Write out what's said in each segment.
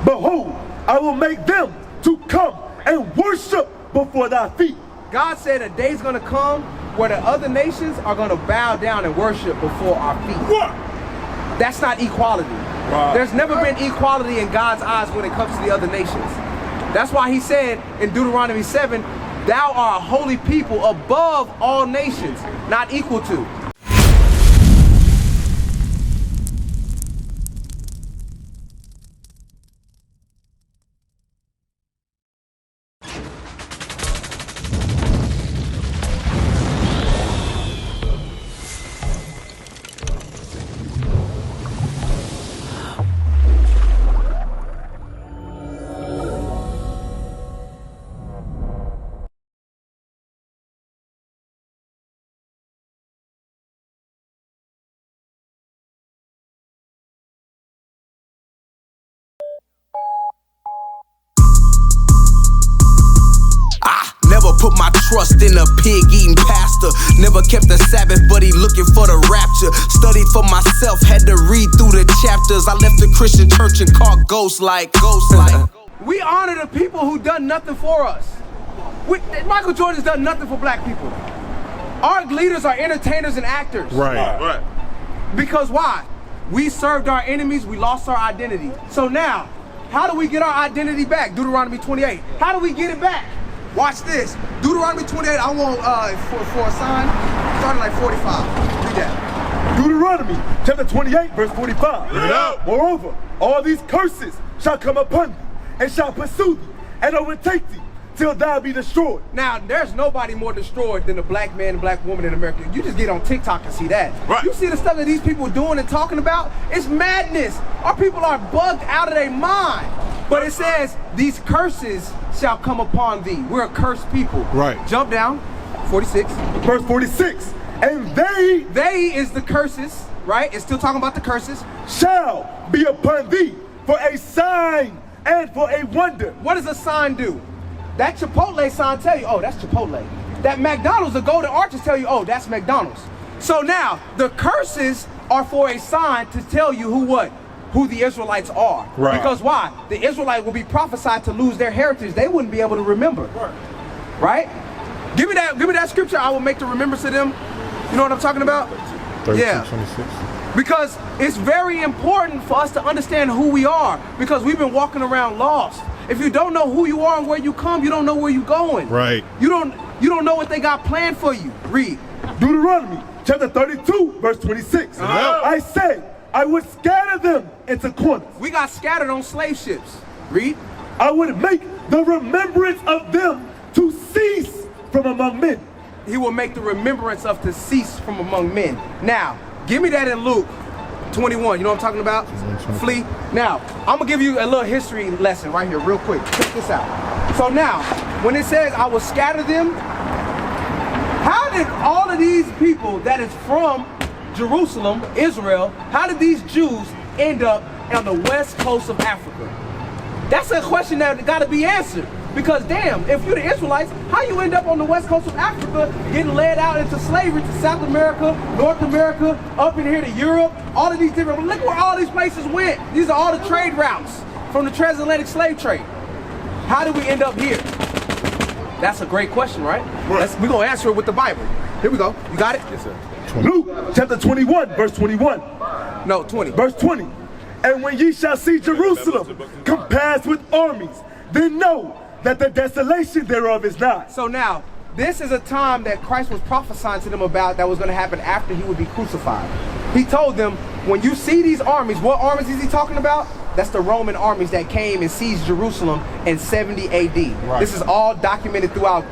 Behold, I will make them to come and worship before thy feet. God said a day's gonna come where the other nations are gonna bow down and worship before our feet. What? That's not equality. Right. There's never been equality in God's eyes when it comes to the other nations. That's why he said in Deuteronomy 7, thou art a holy people above all nations, not equal to. Never put my trust in a pig-eating pastor. Never kept the Sabbath, but he looking for the rapture. Studied for myself, had to read through the chapters. I left the Christian church and caught ghosts like. We honor the people who done nothing for us. Michael Jordan's done nothing for black people. Our leaders are entertainers and actors. Right. Because why? We served our enemies, we lost our identity. So now, how do we get our identity back? Deuteronomy 28. How do we get it back? Watch this. Deuteronomy 28, I want for a sign, starting like 45. Read that. Deuteronomy chapter 28, verse 45. Yeah. Moreover, all these curses shall come upon thee, and shall pursue thee, and overtake thee, till thou be destroyed. Now, there's nobody more destroyed than a black man and black woman in America. You just get on TikTok and see that. Right. You see the stuff that these people are doing and talking about? It's madness. Our people are bugged out of their mind. But it says, these curses shall come upon thee. We're a cursed people. Right. Jump down, 46. Verse 46. And they is the curses, right? It's still talking about the curses. Shall be upon thee for a sign and for a wonder. What does a sign do? That Chipotle sign tell you, oh, that's Chipotle. That McDonald's, the golden arches tell you, oh, that's McDonald's. So now, the curses are for a sign to tell you who the Israelites are. Right. Because why? The Israelites will be prophesied to lose their heritage. They wouldn't be able to remember. Right? Give me that scripture. I will make the remembrance of them. You know what I'm talking about? 26. Because it's very important for us to understand who we are, because we've been walking around lost. If you don't know who you are and where you come, you don't know where you're going. Right. You don't know what they got planned for you. Read. Deuteronomy chapter 32, verse 26. I say, I would scatter them into corners. We got scattered on slave ships. Read. I would make the remembrance of them to cease from among men. He will make the remembrance of to cease from among men. Now, give me that in Luke 21. You know what I'm talking about? Flee. Now, I'm going to give you a little history lesson right here real quick. Check this out. So now, when it says I will scatter them, how did all of these people that is from Jerusalem, Israel, how did these Jews end up on the west coast of Africa? That's a question that got to be answered. Because damn, if you're the Israelites, how you end up on the west coast of Africa getting led out into slavery to South America, North America, up in here to Europe, all of these different, look where all these places went. These are all the trade routes from the transatlantic slave trade. How did we end up here? That's a great question, right? We're going to answer it with the Bible. Here we go. You got it? Yes, sir. Luke chapter 21, verse 21. No, 20. Verse 20. And when ye shall see Jerusalem compassed with armies, then know that the desolation thereof is not. So now, this is a time that Christ was prophesying to them about that was going to happen after he would be crucified. He told them, when you see these armies, what armies is he talking about? That's the Roman armies that came and seized Jerusalem in 70 AD. Right. This is all documented throughout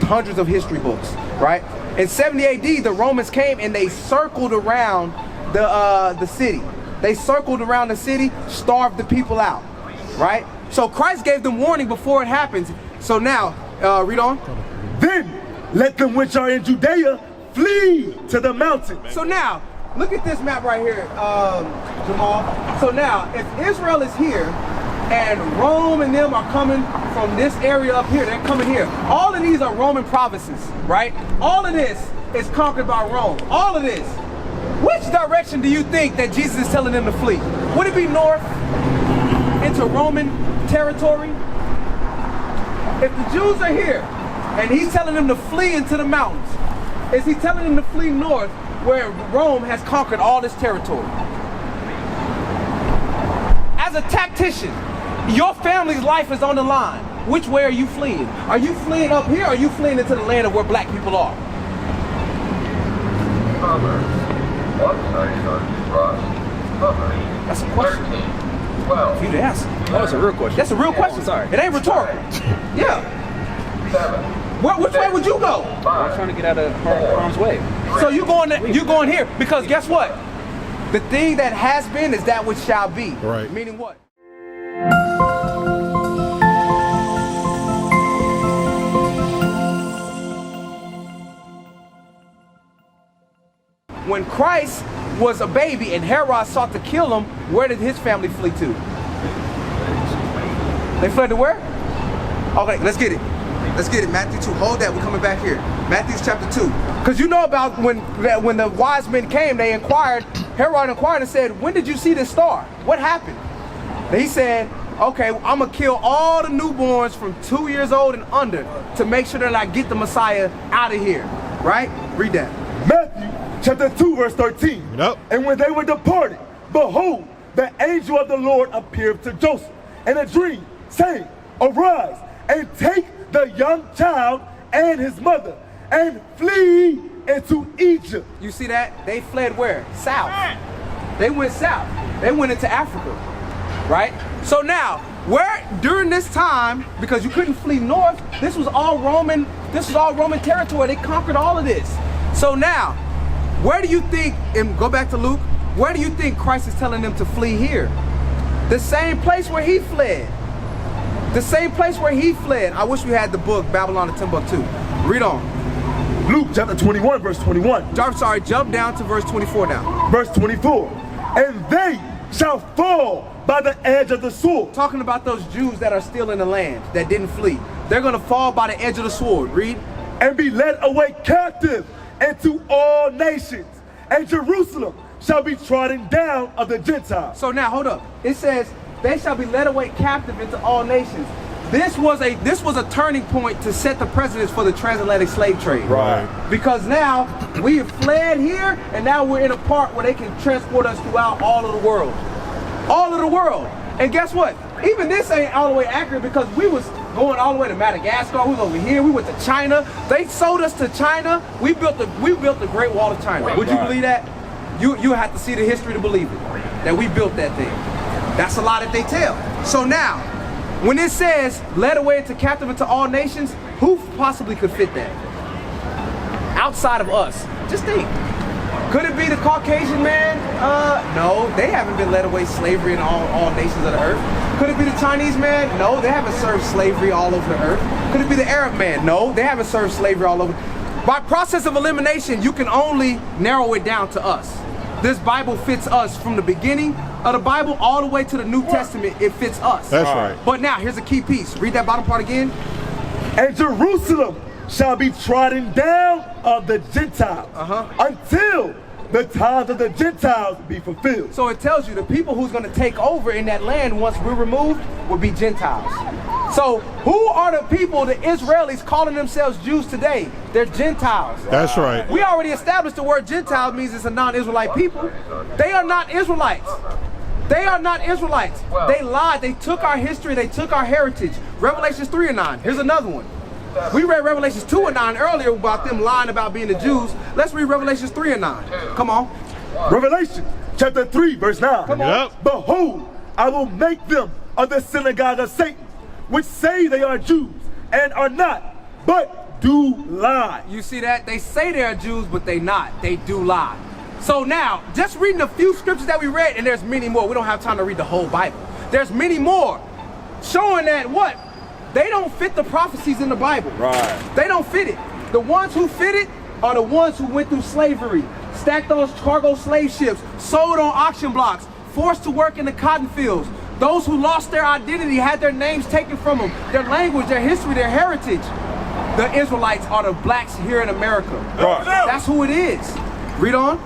hundreds of history books, right? In 70 AD, the Romans came and they circled around the city. They circled around the city, starved the people out, right? So Christ gave them warning before it happens. So now, read on. Then let them which are in Judea flee to the mountains. So now, look at this map right here, Jamal. So now, if Israel is here, and Rome and them are coming from this area up here, they're coming here. All of these are Roman provinces, right? All of this is conquered by Rome. All of this. Which direction do you think that Jesus is telling them to flee? Would it be north? In into Roman territory? If the Jews are here and he's telling them to flee into the mountains, is he telling them to flee north where Rome has conquered all this territory? As a tactician, your family's life is on the line. Which way are you fleeing? Are you fleeing up here or are you fleeing into the land of where black people are? That's a question. For you to ask. Oh, that's a real question. That's a real question. Sorry. It ain't rhetorical. Yeah. Which way would you go? I'm trying to get out of harm's way. So you going here because guess what? The thing that has been is that which shall be. Right. Meaning what? When Christ was a baby and Herod sought to kill him, where did his family flee to? They fled to where? Okay, let's get it. Let's get it. Matthew 2. Hold that. We're coming back here. Matthew chapter 2. Because you know about when the wise men came, they inquired. Herod inquired and said, when did you see this star? What happened? And he said, okay, I'm going to kill all the newborns from 2 years old and under to make sure that I get the Messiah out of here. Right? Read that. Matthew chapter 2 verse 13. Yep. And when they were departed, behold, the angel of the Lord appeared to Joseph in a dream, saying, arise and take the young child and his mother and flee into Egypt. You see that? They fled where? South. They went south. They went into Africa. Right? So now, where during this time, because you couldn't flee north, this was all Roman territory. They conquered all of this. So now, where do you think, and go back to Luke, where do you think Christ is telling them to flee here? The same place where he fled. The same place where he fled. I wish we had the book, Babylon and Timbuktu. Read on. Luke chapter 21 verse 21. I'm sorry, jump down to verse 24 now. Verse 24. And they shall fall by the edge of the sword. Talking about those Jews that are still in the land, that didn't flee. They're going to fall by the edge of the sword. Read. And be led away captive into all nations. And Jerusalem shall be trodden down of the Gentiles. So now, hold up. It says, they shall be led away captive into all nations. This was a turning point to set the precedence for the transatlantic slave trade. Right. Because now we have fled here, and now we're in a part where they can transport us throughout all of the world. All of the world. And guess what? Even this ain't all the way accurate because we was going all the way to Madagascar. We was over here. We went to China. They sold us to China. We built the Great Wall of China. Would you believe that? You have to see the history to believe it. That we built that thing. That's a lie that they tell. So now, when it says, led away into captive into all nations, who possibly could fit that? Outside of us. Just think. Could it be the Caucasian man? No, they haven't been led away slavery in all nations of the earth. Could it be the Chinese man? No, they haven't served slavery all over the earth. Could it be the Arab man? No, they haven't served slavery all over. By process of elimination, you can only narrow it down to us. This Bible fits us from the beginning of the Bible all the way to the New Testament. It fits us. That's right. But now, here's a key piece. Read that bottom part again. And Jerusalem shall be trodden down of the Gentiles until the times of the Gentiles be fulfilled. So it tells you the people who's going to take over in that land once we're removed will be Gentiles. So who are the people, the Israelis calling themselves Jews today? They're Gentiles. That's right. We already established the word Gentile means it's a non-Israelite people. They are not Israelites. They are not Israelites. They lied. They took our history. They took our heritage. Revelations 3 and 9. Here's another one. We read Revelations 2 and 9 earlier about them lying about being the Jews. Let's read Revelations 3 and 9. Come on. Revelation chapter 3 verse 9. Come on. Yep. Behold, I will make them of the synagogue of Satan, which say they are Jews and are not, but do lie. You see that? They say they are Jews, but they not. They do lie. So now, just reading a few scriptures that we read, and there's many more. We don't have time to read the whole Bible. There's many more showing that what? They don't fit the prophecies in the Bible. Right. They don't fit it. The ones who fit it are the ones who went through slavery, stacked on cargo slave ships, sold on auction blocks, forced to work in the cotton fields. Those who lost their identity, had their names taken from them, their language, their history, their heritage. The Israelites are the blacks here in America. Right. That's who it is. Read on.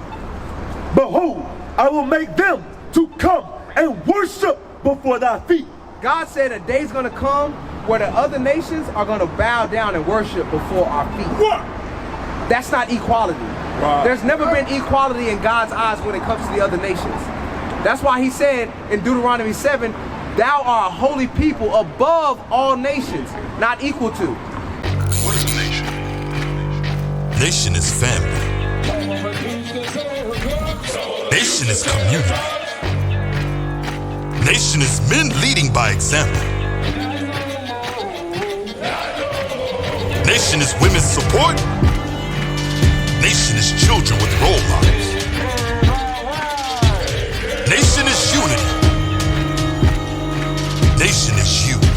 Behold, I will make them to come and worship before thy feet, God said a day's gonna come where the other nations are gonna bow down and worship before our feet. What? That's not equality. Right. There's never been equality in God's eyes when it comes to the other nations. That's why he said in Deuteronomy 7, thou art a holy people above all nations, not equal to. What is a nation? Nation is family. Nation is community. Nation is men leading by example. Nation is women's support. Nation is children with role models. Nation is unity. Nation is you.